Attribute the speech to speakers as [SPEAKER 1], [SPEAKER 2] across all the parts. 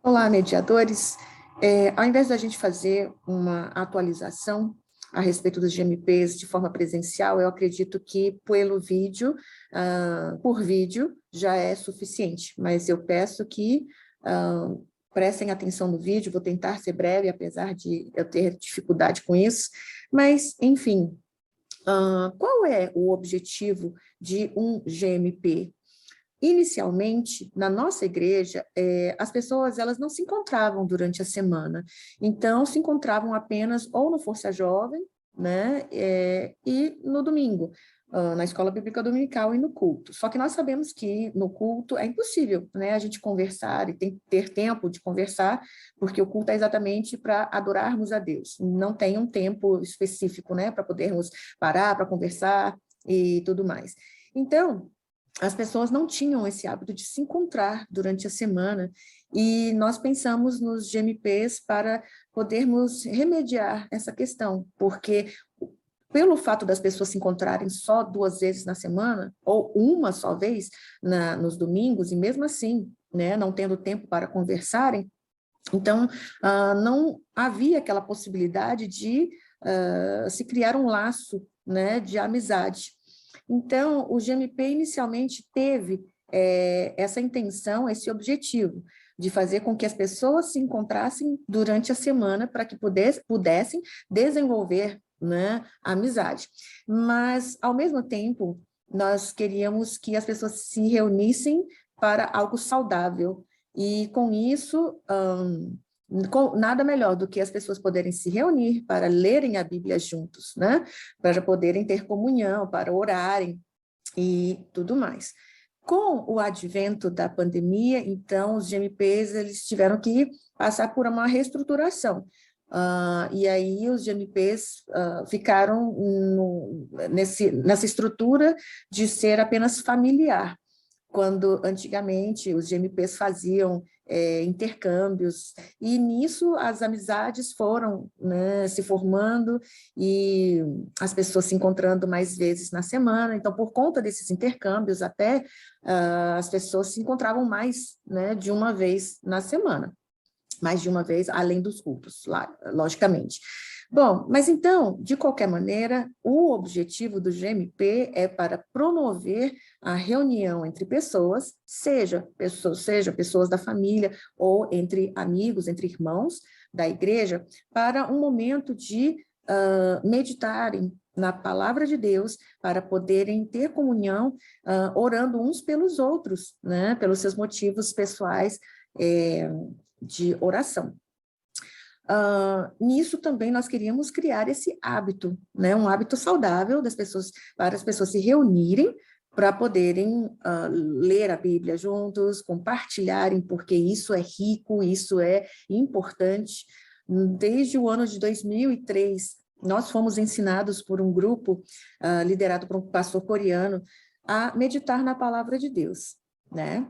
[SPEAKER 1] Olá, mediadores. Ao invés da gente fazer uma atualização a respeito dos GMPs de forma presencial, eu acredito que pelo vídeo, por vídeo, já é suficiente, mas eu peço que prestem atenção no vídeo, vou tentar ser breve, apesar de eu ter dificuldade com isso, mas, enfim, qual é o objetivo de um GMP? Inicialmente, na nossa igreja, as pessoas elas não se encontravam durante a semana, então se encontravam apenas ou no Força Jovem, né, e no domingo, na escola bíblica dominical e no culto. Só que nós sabemos que no culto é impossível, né, a gente conversar e tem que ter tempo de conversar, porque o culto é exatamente para adorarmos a Deus. Não tem um tempo específico, né, para podermos parar, para conversar e tudo mais. Então, as pessoas não tinham esse hábito de se encontrar durante a semana, e nós pensamos nos GMPs para podermos remediar essa questão, porque pelo fato das pessoas se encontrarem só 2 vezes na semana, ou uma só vez nos domingos, e mesmo assim, né, não tendo tempo para conversarem, então, não havia aquela possibilidade de se criar um laço, né, de amizade. Então, o GMP inicialmente teve essa intenção, esse objetivo, de fazer com que as pessoas se encontrassem durante a semana para que pudessem desenvolver, né, a amizade. Mas, ao mesmo tempo, nós queríamos que as pessoas se reunissem para algo saudável, e com isso, nada melhor do que as pessoas poderem se reunir para lerem a Bíblia juntos, né? Para poderem ter comunhão, para orarem e tudo mais. Com o advento da pandemia, então, os GMPs eles tiveram que passar por uma reestruturação. E aí os GMPs ficaram nessa estrutura de ser apenas familiar, quando antigamente os GMPs faziam intercâmbios, e nisso as amizades foram, né, se formando, e as pessoas se encontrando mais vezes na semana. Então, por conta desses intercâmbios, até as pessoas se encontravam mais, né, de uma vez na semana, mais de uma vez, além dos cultos, logicamente. Bom, mas então, de qualquer maneira, o objetivo do GMP é para promover a reunião entre pessoas, seja pessoas da família ou entre amigos, entre irmãos da igreja, para um momento de meditarem na palavra de Deus, para poderem ter comunhão, orando uns pelos outros, né, pelos seus motivos pessoais de oração. Nisso também nós queríamos criar esse hábito, né, um hábito saudável das pessoas, para as pessoas se reunirem para poderem ler a Bíblia juntos, compartilharem, porque isso é rico, isso é importante. Desde o ano de 2003, nós fomos ensinados por um grupo liderado por um pastor coreano a meditar na palavra de Deus, né?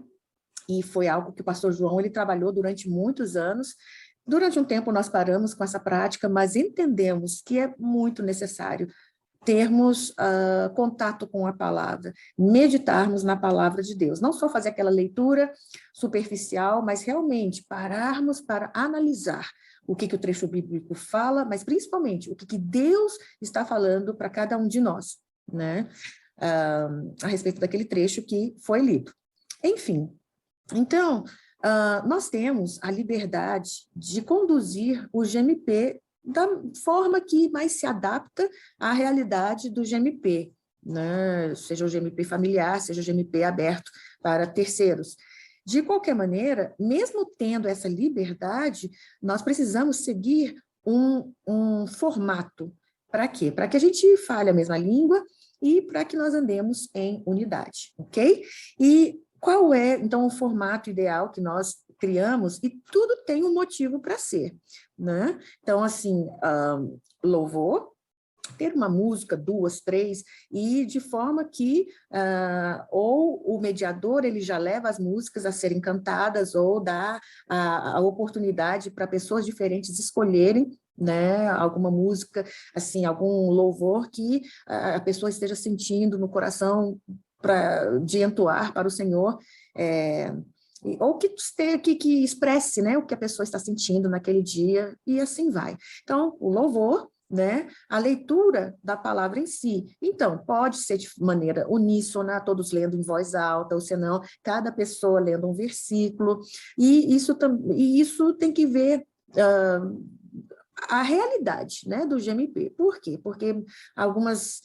[SPEAKER 1] E foi algo que o pastor João ele trabalhou durante muitos anos. Durante um tempo nós paramos com essa prática, mas entendemos que é muito necessário termos contato com a palavra, meditarmos na palavra de Deus, não só fazer aquela leitura superficial, mas realmente pararmos para analisar o que o trecho bíblico fala, mas principalmente o que Deus está falando para cada um de nós, né? A respeito daquele trecho que foi lido. Enfim, então, nós temos a liberdade de conduzir o GMP da forma que mais se adapta à realidade do GMP, né? Seja o GMP familiar, seja o GMP aberto para terceiros. De qualquer maneira, mesmo tendo essa liberdade, nós precisamos seguir um formato. Para quê? Para que a gente fale a mesma língua e para que nós andemos em unidade, ok? E qual é, então, o formato ideal que nós criamos? E tudo tem um motivo para ser, né? Então, assim, louvor, ter uma música, 2, 3, e de forma que ou o mediador ele já leva as músicas a serem cantadas, ou dá a oportunidade para pessoas diferentes escolherem, né, alguma música, assim, algum louvor que a pessoa esteja sentindo no coração de entoar para o Senhor, ou que expresse, né, o que a pessoa está sentindo naquele dia, e assim vai. Então, o louvor, né, a leitura da palavra em si. Então, pode ser de maneira uníssona, todos lendo em voz alta, ou senão, cada pessoa lendo um versículo, e isso tem que ver a realidade, né, do GMP. Por quê? Porque algumas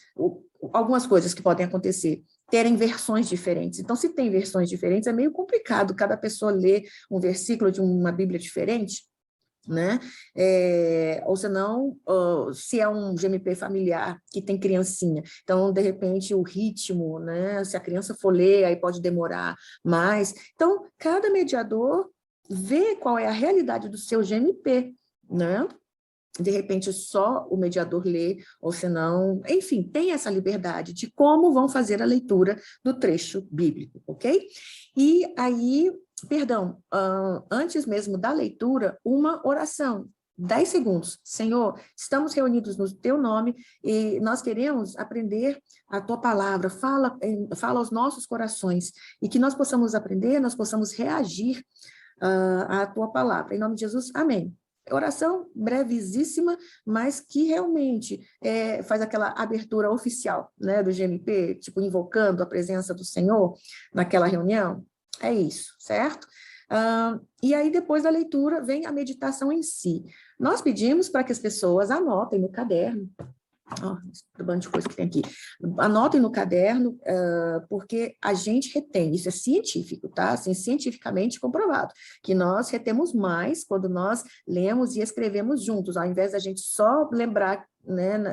[SPEAKER 1] coisas que podem acontecer terem versões diferentes. Então, se tem versões diferentes, é meio complicado cada pessoa ler um versículo de uma Bíblia diferente, né? Ou senão, se é um GMP familiar que tem criancinha, então, de repente, o ritmo, né? Se a criança for ler, aí pode demorar mais. Então, cada mediador vê qual é a realidade do seu GMP, né? De repente só o mediador lê, ou senão, enfim, tem essa liberdade de como vão fazer a leitura do trecho bíblico, ok? E aí, perdão, antes mesmo da leitura, uma oração, 10 segundos. Senhor, estamos reunidos no teu nome e nós queremos aprender a tua palavra, fala aos nossos corações, e que nós possamos aprender, nós possamos reagir à tua palavra. Em nome de Jesus, amém. Oração brevíssima, mas que realmente faz aquela abertura oficial, né, do GMP, tipo, invocando a presença do Senhor naquela reunião. É isso, certo? E aí, depois da leitura, vem a meditação em si. Nós pedimos para que as pessoas anotem no caderno, um bando de coisa que tem aqui. Anotem no caderno, porque a gente retém, isso é científico, tá? Assim, cientificamente comprovado, que nós retemos mais quando nós lemos e escrevemos juntos, ao invés da gente só lembrar, né,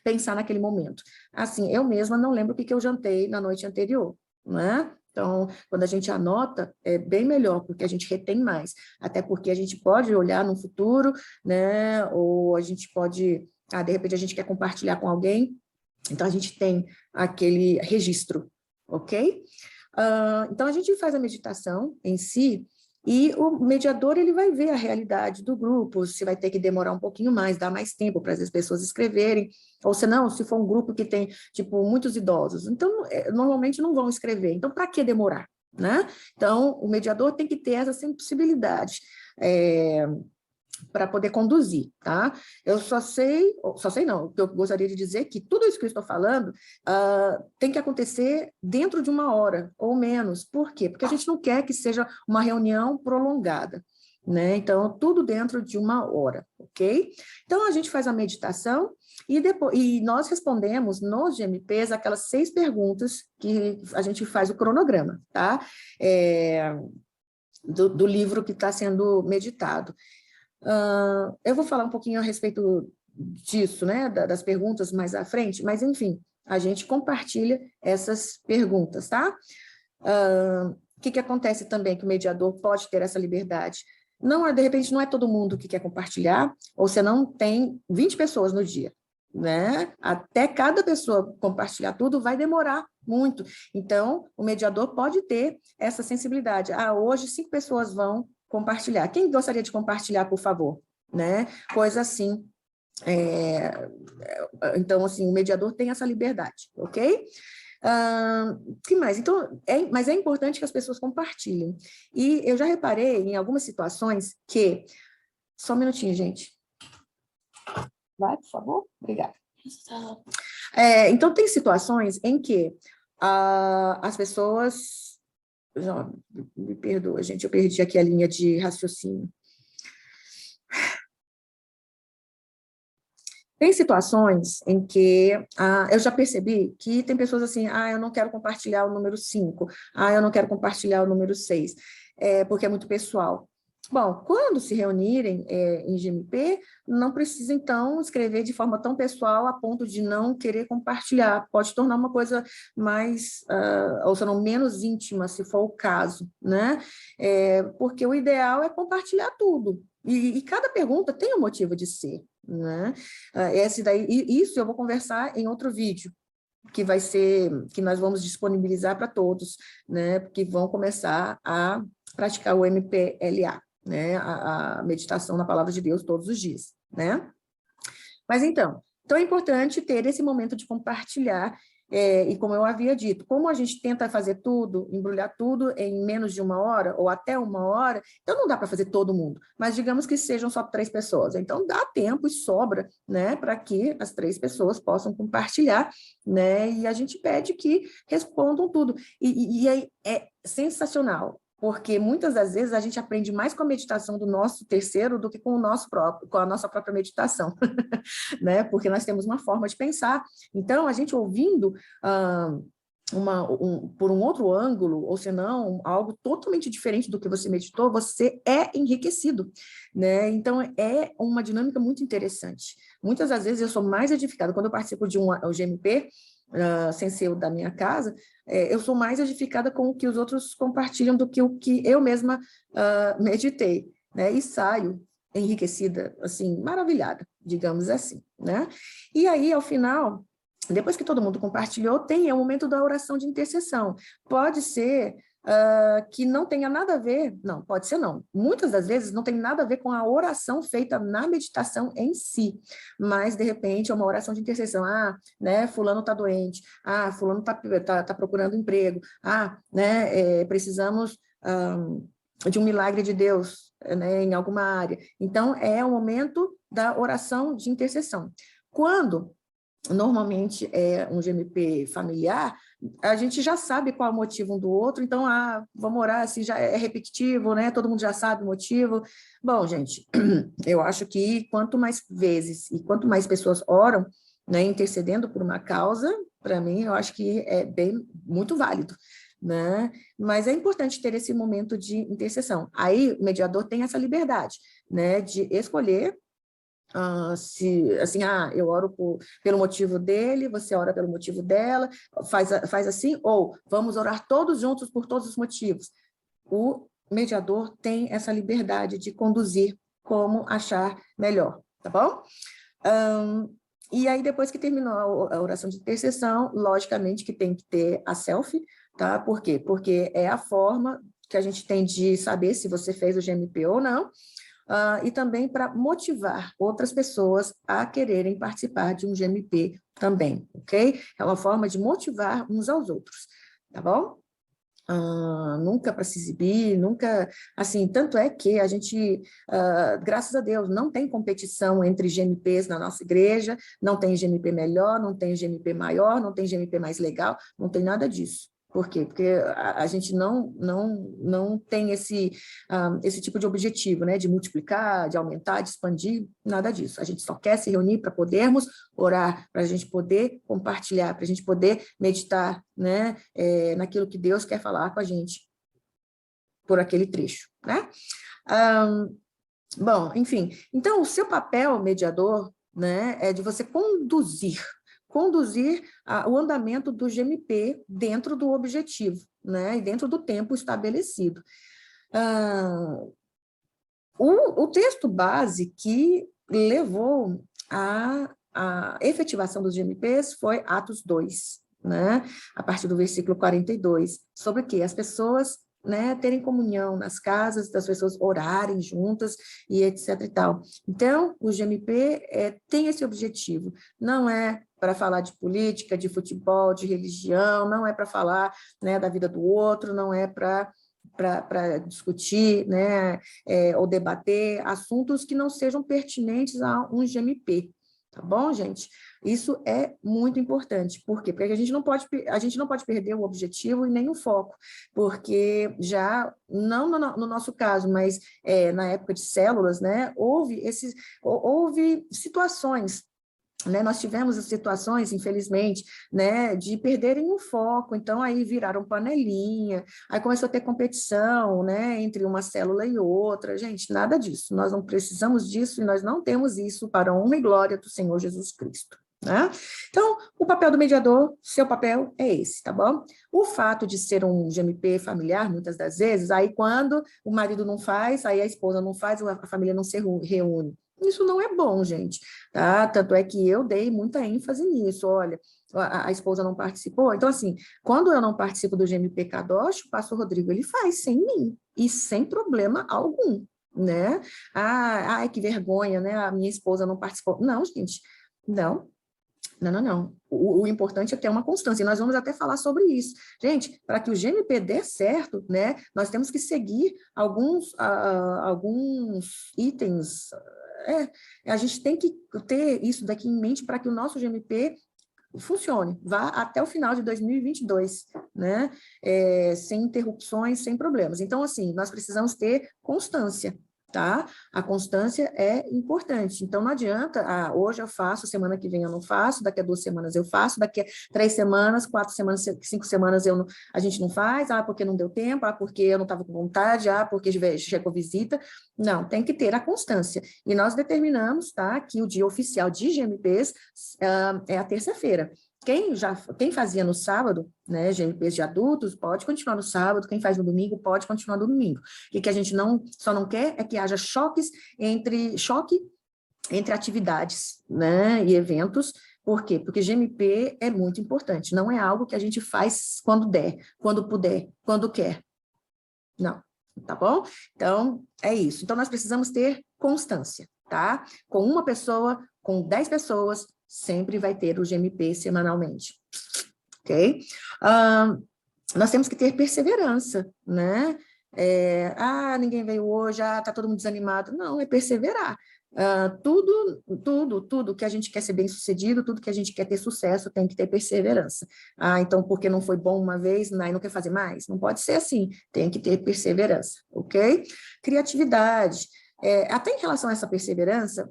[SPEAKER 1] pensar naquele momento. Assim, eu mesma não lembro o que eu jantei na noite anterior, né? Então, quando a gente anota, é bem melhor, porque a gente retém mais, até porque a gente pode olhar no futuro, né, ou a gente pode... de repente a gente quer compartilhar com alguém, então a gente tem aquele registro, ok? Então a gente faz a meditação em si, e o mediador ele vai ver a realidade do grupo, se vai ter que demorar um pouquinho mais, dar mais tempo para as pessoas escreverem, ou se não, se for um grupo que tem, tipo, muitos idosos, então normalmente não vão escrever, então para que demorar, né? Então o mediador tem que ter essa sensibilidade, para poder conduzir, tá? Eu só sei não, o que eu gostaria de dizer é que tudo isso que eu estou falando tem que acontecer dentro de uma hora ou menos. Por quê? Porque a gente não quer que seja uma reunião prolongada, né? Então, tudo dentro de uma hora, ok? Então, a gente faz a meditação e nós respondemos nos GMPs aquelas 6 perguntas que a gente faz o cronograma, tá? Do livro que está sendo meditado. Eu vou falar um pouquinho a respeito disso, né, das perguntas mais à frente, mas, enfim, a gente compartilha essas perguntas, tá? O que acontece também que o mediador pode ter essa liberdade? Não, de repente, não é todo mundo que quer compartilhar, ou você não tem 20 pessoas no dia, né? Até cada pessoa compartilhar tudo vai demorar muito. Então, o mediador pode ter essa sensibilidade. Hoje 5 pessoas vão compartilhar. Quem gostaria de compartilhar, por favor? Né? Coisa assim. Então, assim, o mediador tem essa liberdade, ok? Que mais? Então, mas é importante que as pessoas compartilhem. E eu já reparei em algumas situações que... Só um minutinho, gente. Vai, por favor? Obrigada. Então, tem situações em que as pessoas... Me perdoa, gente, eu perdi aqui a linha de raciocínio. Tem situações em que eu já percebi que tem pessoas assim, eu não quero compartilhar o número 5, eu não quero compartilhar o número 6, porque é muito pessoal. Bom, quando se reunirem em GMP, não precisa, então, escrever de forma tão pessoal a ponto de não querer compartilhar. Pode tornar uma coisa mais, ou seja, menos íntima, se for o caso, né? Porque o ideal é compartilhar tudo. E cada pergunta tem um motivo de ser, né? Isso eu vou conversar em outro vídeo, que vai ser, que nós vamos disponibilizar para todos, né? Que vão começar a praticar o MPLA, né? A meditação na palavra de Deus todos os dias, né? Mas então é importante ter esse momento de compartilhar, e como eu havia dito, como a gente tenta fazer tudo, embrulhar tudo em menos de 1 hora ou até 1 hora, então não dá para fazer todo mundo, mas digamos que sejam só 3 pessoas, então dá tempo e sobra, né, para que as 3 pessoas possam compartilhar, né, e a gente pede que respondam tudo, e aí é sensacional, porque muitas das vezes a gente aprende mais com a meditação do nosso terceiro do que com o nosso próprio, com a nossa própria meditação, né? Porque nós temos uma forma de pensar. Então, a gente ouvindo por um outro ângulo, ou senão algo totalmente diferente do que você meditou, você é enriquecido, né? Então, é uma dinâmica muito interessante. Muitas das vezes eu sou mais edificada, quando eu participo de um GMP, sem ser o da minha casa, eu sou mais edificada com o que os outros compartilham do que o que eu mesma meditei, né? E saio enriquecida, assim, maravilhada, digamos assim, né? E aí, ao final, depois que todo mundo compartilhou, tem o momento da oração de intercessão. Pode ser que não tenha nada a ver, não, pode ser não. Muitas das vezes não tem nada a ver com a oração feita na meditação em si, mas, de repente, é uma oração de intercessão. Né, fulano está doente, fulano está procurando emprego, né, precisamos de um milagre de Deus, né, em alguma área. Então, é o momento da oração de intercessão. Quando normalmente é um GMP familiar, a gente já sabe qual é o motivo um do outro, então, vamos orar, assim, já é repetitivo, né? Todo mundo já sabe o motivo. Bom, gente, eu acho que quanto mais vezes e quanto mais pessoas oram, né, intercedendo por uma causa, para mim, eu acho que é muito válido, né? Mas é importante ter esse momento de intercessão. Aí, o mediador tem essa liberdade, né, de escolher se, assim, eu oro pelo motivo dele, você ora pelo motivo dela, faz assim, ou vamos orar todos juntos por todos os motivos. O mediador tem essa liberdade de conduzir como achar melhor, tá bom? E aí, depois que terminou a oração de intercessão, logicamente que tem que ter a selfie, tá? Por quê? Porque é a forma que a gente tem de saber se você fez o GMP ou não, e também para motivar outras pessoas a quererem participar de um GMP também, ok? É uma forma de motivar uns aos outros, tá bom? Nunca para se exibir, nunca, assim, tanto é que a gente, graças a Deus, não tem competição entre GMPs na nossa igreja, não tem GMP melhor, não tem GMP maior, não tem GMP mais legal, não tem nada disso. Por quê? Porque a gente não tem esse tipo de objetivo, né? De multiplicar, de aumentar, de expandir, nada disso. A gente só quer se reunir para podermos orar, para a gente poder compartilhar, para a gente poder meditar, né? Naquilo que Deus quer falar com a gente por aquele trecho, né? Bom, enfim, então o seu papel mediador, né, é de você conduzir o andamento do GMP dentro do objetivo, né, e dentro do tempo estabelecido. O texto base que levou à efetivação dos GMPs foi Atos 2, né, a partir do versículo 42, sobre o que as pessoas, né, terem comunhão nas casas, das pessoas orarem juntas e etc e tal. Então, o GMP tem esse objetivo, não é para falar de política, de futebol, de religião, não é para falar, né, da vida do outro, não é para discutir, né, ou debater assuntos que não sejam pertinentes a um GMP, tá bom, gente? Isso é muito importante. Por quê? Porque a gente não pode perder o objetivo e nem o foco, porque já, não no nosso caso, mas na época de células, né, houve situações, né, nós tivemos as situações, infelizmente, né, de perderem o foco, então aí viraram panelinha, aí começou a ter competição, né, entre uma célula e outra. Gente, nada disso, nós não precisamos disso e nós não temos isso para a honra e glória do Senhor Jesus Cristo. Né? Então, o papel do mediador, seu papel é esse, tá bom? O fato de ser um GMP familiar, muitas das vezes, aí quando o marido não faz, aí a esposa não faz, a família não se reúne. Isso não é bom, gente, tá? Tanto é que eu dei muita ênfase nisso, olha, a esposa não participou, então assim, quando eu não participo do GMP Kadosh, o pastor Rodrigo, ele faz sem mim, e sem problema algum, né? Ai, que vergonha, né? A minha esposa não participou. Não, gente, não. Não, não, não. O importante é ter uma constância, e nós vamos até falar sobre isso. Gente, para que o GMP dê certo, né, nós temos que seguir alguns itens. A gente tem que ter isso daqui em mente para que o nosso GMP funcione, vá até o final de 2022, né, sem interrupções, sem problemas. Então, assim, nós precisamos ter constância, tá? A constância é importante. Então, não adianta, hoje eu faço, semana que vem eu não faço, daqui a 2 semanas eu faço, daqui a 3 semanas, 4 semanas, 5 semanas a gente não faz, porque não deu tempo, porque eu não estava com vontade, porque chegou visita. Não, tem que ter a constância. E nós determinamos, tá, que o dia oficial de GMPs é a terça-feira. Quem fazia no sábado, né, GMPs de adultos, pode continuar no sábado, quem faz no domingo, pode continuar no domingo. O que a gente só não quer é que haja choque entre atividades, né, e eventos. Por quê? Porque GMP é muito importante, não é algo que a gente faz quando der, quando puder, quando quer. Não, tá bom? Então, é isso. Então, nós precisamos ter constância, tá? Com uma pessoa, com 10 pessoas, sempre vai ter o GMP semanalmente, ok? Nós temos que ter perseverança, né? Ninguém veio hoje, tá todo mundo desanimado. Não, é perseverar. Tudo que a gente quer ser bem-sucedido, tudo que a gente quer ter sucesso, tem que ter perseverança. Então, porque não foi bom uma vez, aí não quer fazer mais? Não pode ser assim, tem que ter perseverança, ok? Criatividade. Até em relação a essa perseverança,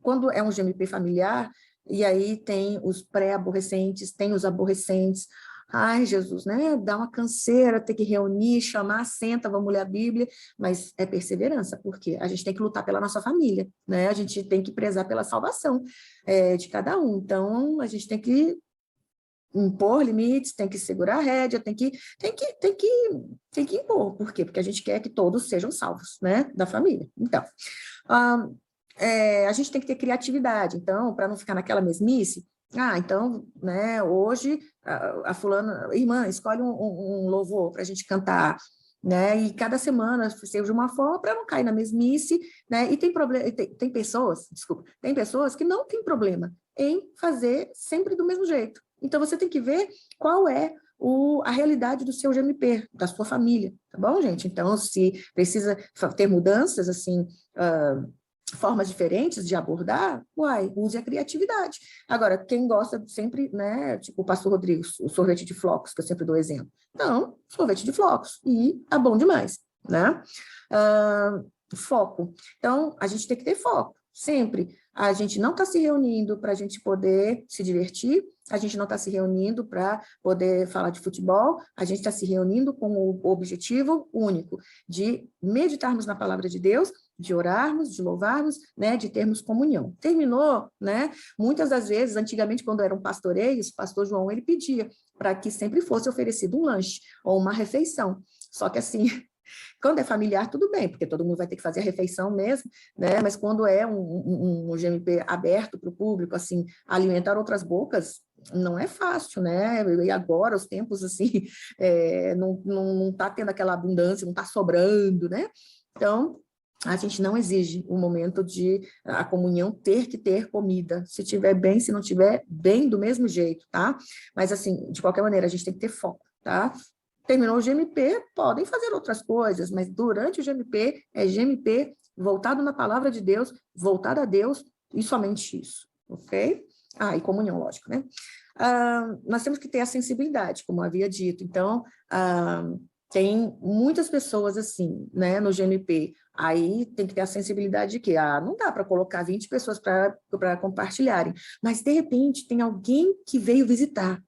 [SPEAKER 1] quando é um GMP familiar, e aí tem os pré-aborrecentes, tem os aborrecentes. Ai, Jesus, né? Dá uma canseira ter que reunir, chamar, senta, vamos ler a Bíblia, mas é perseverança, porque a gente tem que lutar pela nossa família, né? A gente tem que prezar pela salvação de cada um. Então, a gente tem que impor limites, tem que segurar a rédea, tem que impor. Por quê? Porque a gente quer que todos sejam salvos, né? Da família. Então, a gente tem que ter criatividade. Então, para não ficar naquela mesmice, então, né, hoje, a fulana, irmã, escolhe um louvor para a gente cantar, né, e cada semana seja uma forma para não cair na mesmice, né, e tem pessoas que não têm problema em fazer sempre do mesmo jeito. Então, você tem que ver qual é a realidade do seu GMP, da sua família, tá bom, gente? Então, se precisa ter mudanças, assim, formas diferentes de abordar, use a criatividade. Agora, quem gosta sempre, né, tipo o pastor Rodrigues, o sorvete de flocos, que eu sempre dou exemplo. Então, sorvete de flocos, e tá bom demais, né? Foco. Então, a gente tem que ter foco, sempre. A gente não está se reunindo para a gente poder se divertir, a gente não está se reunindo para poder falar de futebol, a gente está se reunindo com o objetivo único de meditarmos na palavra de Deus, de orarmos, de louvarmos, né, de termos comunhão. Terminou, né? Muitas das vezes, antigamente, quando eram pastoreios, o pastor João, ele pedia para que sempre fosse oferecido um lanche ou uma refeição. Só que assim, quando é familiar, tudo bem, porque todo mundo vai ter que fazer a refeição mesmo, né? Mas quando é um GMP aberto para o público, assim, alimentar outras bocas, não é fácil, né? E agora, os tempos, assim, não está tendo aquela abundância, não está sobrando, né? Então, a gente não exige o momento de a comunhão ter que ter comida. Se tiver bem, se não tiver bem, do mesmo jeito, tá? Mas, assim, de qualquer maneira, a gente tem que ter foco, tá? Terminou o GMP, podem fazer outras coisas, mas durante o GMP, é GMP voltado na palavra de Deus, voltado a Deus, e somente isso, ok? E comunhão, lógico, né? Nós temos que ter a sensibilidade, como havia dito. Então, tem muitas pessoas assim, né, no GMP. Aí tem que ter a sensibilidade de que não dá para colocar 20 pessoas para compartilharem, mas de repente tem alguém que veio visitar.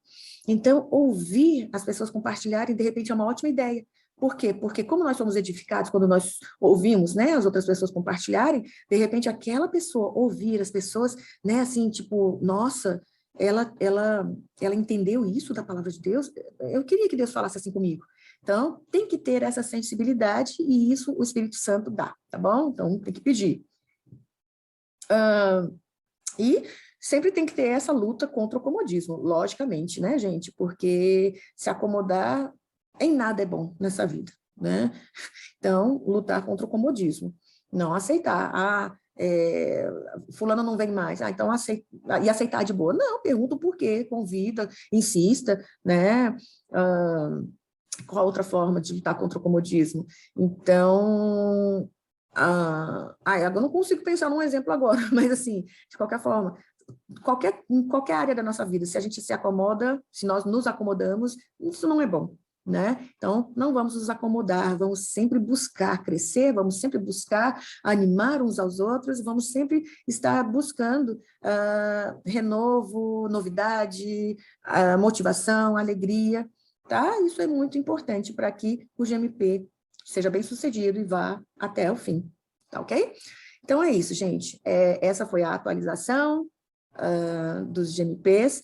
[SPEAKER 1] Então, ouvir as pessoas compartilharem, de repente, é uma ótima ideia. Por quê? Porque como nós somos edificados quando nós ouvimos, né, as outras pessoas compartilharem, de repente aquela pessoa ouvir as pessoas, né, assim, tipo, nossa, ela entendeu isso da palavra de Deus, eu queria que Deus falasse assim comigo. Então, tem que ter essa sensibilidade e isso o Espírito Santo dá, tá bom? Então, tem que pedir. E sempre tem que ter essa luta contra o comodismo, logicamente, né, gente? Porque se acomodar em nada é bom nessa vida, né? Então, lutar contra o comodismo. Não aceitar. fulano não vem mais, então e aceitar de boa. Não, pergunta o porquê, convida, insista, né? Qual a outra forma de lutar contra o comodismo? Então, eu não consigo pensar num exemplo agora, mas assim, de qualquer forma, em qualquer área da nossa vida, se a gente se acomoda, se nós nos acomodamos, isso não é bom, né? Então, não vamos nos acomodar, vamos sempre buscar crescer, vamos sempre buscar animar uns aos outros, vamos sempre estar buscando renovo, novidade, motivação, alegria, tá? Isso é muito importante para que o GMP seja bem sucedido e vá até o fim, tá ok? Então é isso, gente. Essa foi a atualização dos GMPs,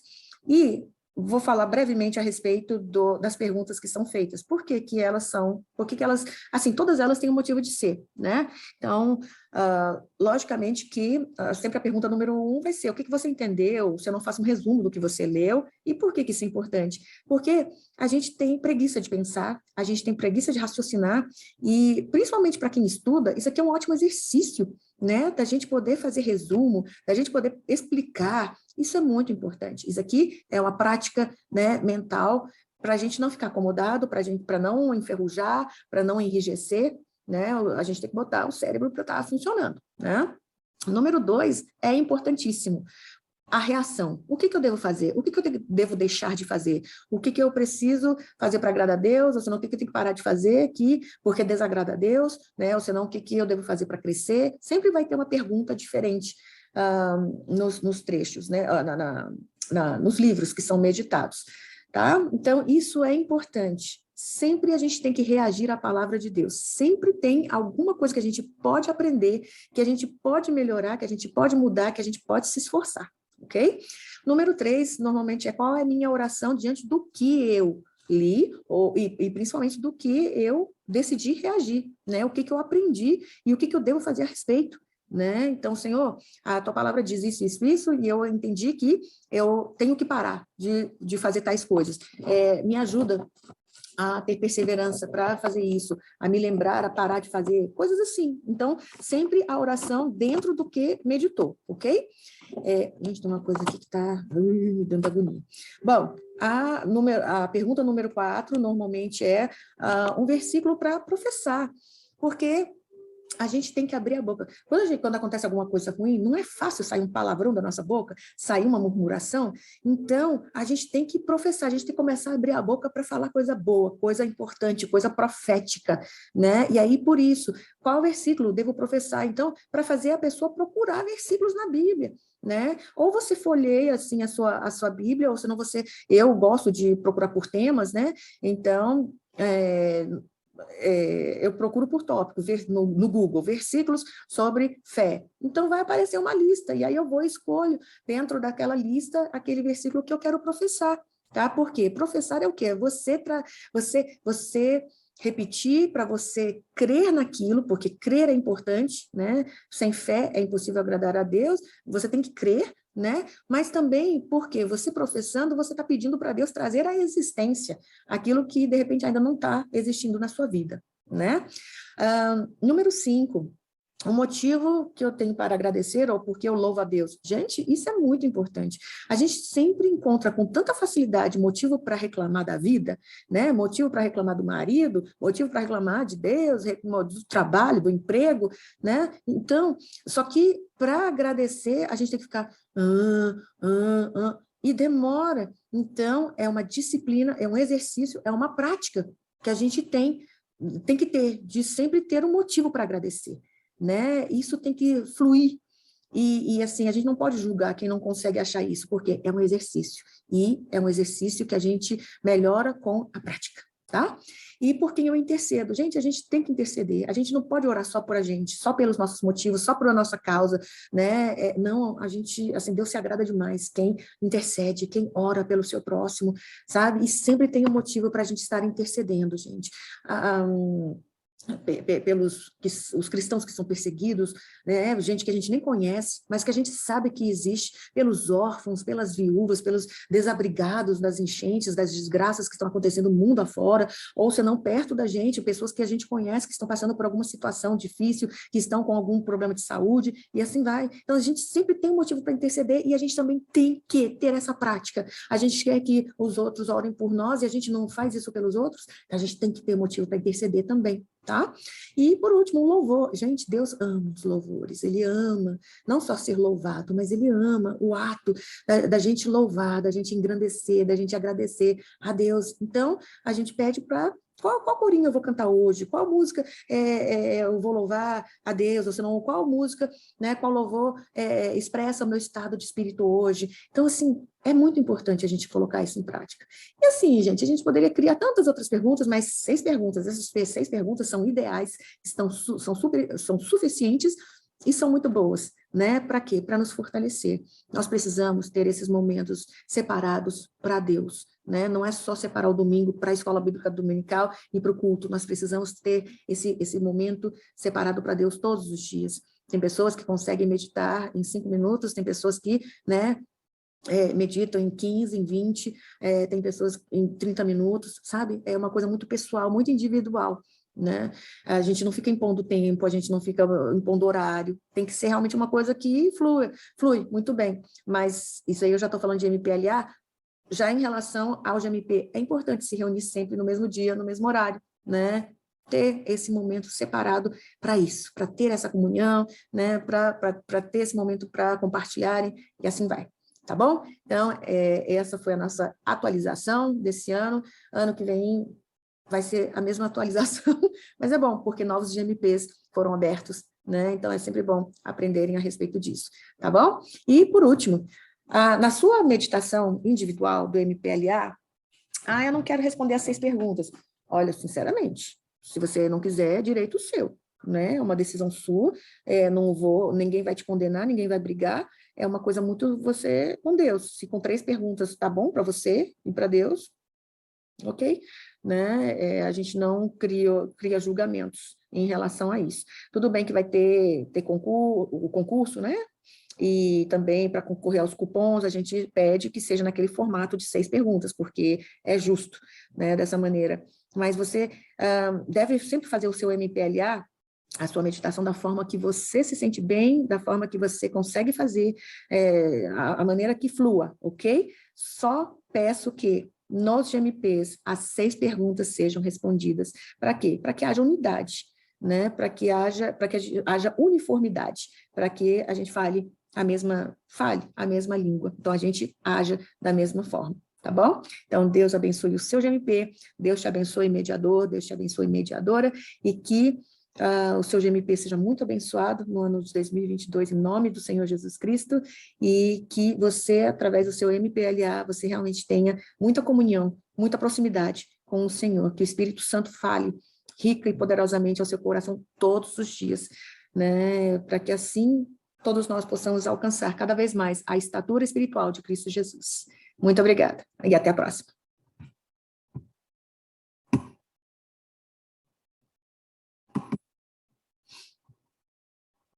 [SPEAKER 1] e vou falar brevemente a respeito das perguntas que são feitas. Por que que elas são, por que que elas, assim, todas elas têm um motivo de ser, né? Então, logicamente que sempre a pergunta número 1 vai ser: o que que você entendeu? Se eu não faço um resumo do que você leu, e por que que isso é importante? Porque a gente tem preguiça de pensar, a gente tem preguiça de raciocinar, e principalmente para quem estuda, isso aqui é um ótimo exercício, né? Da gente poder fazer resumo, da gente poder explicar. Isso é muito importante. Isso aqui é uma prática, né, mental, para a gente não ficar acomodado, para não enferrujar, para não enrijecer, né? A gente tem que botar o cérebro para estar funcionando, né? Número 2 é importantíssimo. A reação. O que que eu devo fazer? O que que eu devo deixar de fazer? O que que eu preciso fazer para agradar a Deus? Ou senão, o que que eu tenho que parar de fazer aqui porque desagrada a Deus? Né? Ou senão, o que que eu devo fazer para crescer? Sempre vai ter uma pergunta diferente nos trechos, né? Nos livros que são meditados. Tá? Então, isso é importante. Sempre a gente tem que reagir à palavra de Deus. Sempre tem alguma coisa que a gente pode aprender, que a gente pode melhorar, que a gente pode mudar, que a gente pode se esforçar. Ok? Número 3, normalmente, qual é a minha oração diante do que eu li, e principalmente do que eu decidi reagir, né? O que que eu aprendi e o que que eu devo fazer a respeito, né? Então, Senhor, a tua palavra diz isso, isso, isso, e eu entendi que eu tenho que parar de fazer tais coisas. Me ajuda a ter perseverança para fazer isso, a me lembrar, a parar de fazer, coisas assim. Então, sempre a oração dentro do que meditou, ok? Gente, tem uma coisa aqui que está dando agonia. Bom, a pergunta número 4 normalmente é um versículo para professar, porque a gente tem que abrir a boca. Quando acontece alguma coisa ruim, não é fácil sair um palavrão da nossa boca, sair uma murmuração. Então, a gente tem que professar, a gente tem que começar a abrir a boca para falar coisa boa, coisa importante, coisa profética, né? E aí, por isso, qual versículo devo professar? Então, para fazer a pessoa procurar versículos na Bíblia, né? Ou você folheia, assim, a sua Bíblia, ou senão eu gosto de procurar por temas, né? Então, eu procuro por tópico, no Google, versículos sobre fé. Então, vai aparecer uma lista, e aí eu vou e escolho, dentro daquela lista, aquele versículo que eu quero professar, tá? Por quê? Professar é o quê? Você repetir para você crer naquilo, porque crer é importante, né? Sem fé é impossível agradar a Deus, você tem que crer, né? Mas também porque você professando, você está pedindo para Deus trazer à existência aquilo que, de repente, ainda não está existindo na sua vida, né? Número 5, o motivo que eu tenho para agradecer ou porque eu louvo a Deus. Gente, isso é muito importante. A gente sempre encontra com tanta facilidade motivo para reclamar da vida, né? Motivo para reclamar do marido, motivo para reclamar de Deus, do trabalho, do emprego, né? Então, só que para agradecer, a gente tem que ficar e demora. Então, é uma disciplina, é um exercício, é uma prática que a gente tem que ter, de sempre ter um motivo para agradecer, né? Isso tem que fluir. E assim, a gente não pode julgar quem não consegue achar isso, porque é um exercício. E é um exercício que a gente melhora com a prática, tá? E por quem eu intercedo? Gente, a gente tem que interceder. A gente não pode orar só por a gente, só pelos nossos motivos, só pela nossa causa, né? Não, a gente, assim, Deus se agrada demais quem intercede, quem ora pelo seu próximo, sabe? E sempre tem um motivo para a gente estar intercedendo, gente. pelos os cristãos que são perseguidos, né? Gente que a gente nem conhece, mas que a gente sabe que existe, pelos órfãos, pelas viúvas, pelos desabrigados das enchentes, das desgraças que estão acontecendo no mundo afora, ou se não perto da gente, pessoas que a gente conhece que estão passando por alguma situação difícil, que estão com algum problema de saúde, e assim vai. Então, a gente sempre tem um motivo para interceder e a gente também tem que ter essa prática. A gente quer que os outros orem por nós e a gente não faz isso pelos outros, a gente tem que ter motivo para interceder também. Tá? E, por último, o louvor. Gente, Deus ama os louvores, Ele ama não só ser louvado, mas Ele ama o ato da gente louvar, da gente engrandecer, da gente agradecer a Deus. Então, a gente pede para qual corinho eu vou cantar hoje? Qual música eu vou louvar a Deus? Ou senão, qual música, né, qual louvor expressa o meu estado de espírito hoje? Então, assim, é muito importante a gente colocar isso em prática. E assim, gente, a gente poderia criar tantas outras perguntas, mas 6 perguntas, essas 6 perguntas são ideais, são suficientes e são muito boas, né? Para quê? Para nos fortalecer. Nós precisamos ter esses momentos separados para Deus, né? Não é só separar o domingo para a escola bíblica dominical e para o culto, nós precisamos ter esse momento separado para Deus todos os dias. Tem pessoas que conseguem meditar em 5 minutos, tem pessoas que, né, meditam em 15, em 20, tem pessoas em 30 minutos, sabe? É uma coisa muito pessoal, muito individual, né? A gente não fica impondo tempo, a gente não fica impondo horário, tem que ser realmente uma coisa que flui muito bem. Mas isso aí eu já estou falando de MPLA, já em relação ao GMP, é importante se reunir sempre no mesmo dia, no mesmo horário, né? Ter esse momento separado para isso, para ter essa comunhão, né? Para ter esse momento para compartilharem, e assim vai. Tá bom? Então, essa foi a nossa atualização desse ano. Ano que vem vai ser a mesma atualização, mas é bom, porque novos GMPs foram abertos, né? Então, é sempre bom aprenderem a respeito disso, tá bom? E, por último, na sua meditação individual do MPLA, eu não quero responder as 6 perguntas. Olha, sinceramente, se você não quiser, é direito seu, né? É uma decisão sua, ninguém vai te condenar, ninguém vai brigar, é uma coisa muito você com Deus. Se com 3 perguntas tá bom para você e para Deus, ok? Né? A gente não cria julgamentos em relação a isso. Tudo bem que vai ter o concurso, né? E também para concorrer aos cupons, a gente pede que seja naquele formato de 6 perguntas, porque é justo, né, dessa maneira. Mas você deve sempre fazer o seu MPLA, a sua meditação da forma que você se sente bem, da forma que você consegue fazer, a maneira que flua, ok? Só peço que nos GMPs as 6 perguntas sejam respondidas. Para quê? Para que haja unidade, né? Para que haja uniformidade, para que a gente fale a mesma língua. Então, a gente haja da mesma forma, tá bom? Então, Deus abençoe o seu GMP, Deus te abençoe, mediador, Deus te abençoe, mediadora, e que o seu GMP seja muito abençoado no ano de 2022, em nome do Senhor Jesus Cristo, e que você, através do seu MPLA, você realmente tenha muita comunhão, muita proximidade com o Senhor, que o Espírito Santo fale rica e poderosamente ao seu coração todos os dias, né? Para que assim todos nós possamos alcançar cada vez mais a estatura espiritual de Cristo Jesus. Muito obrigada e até a próxima.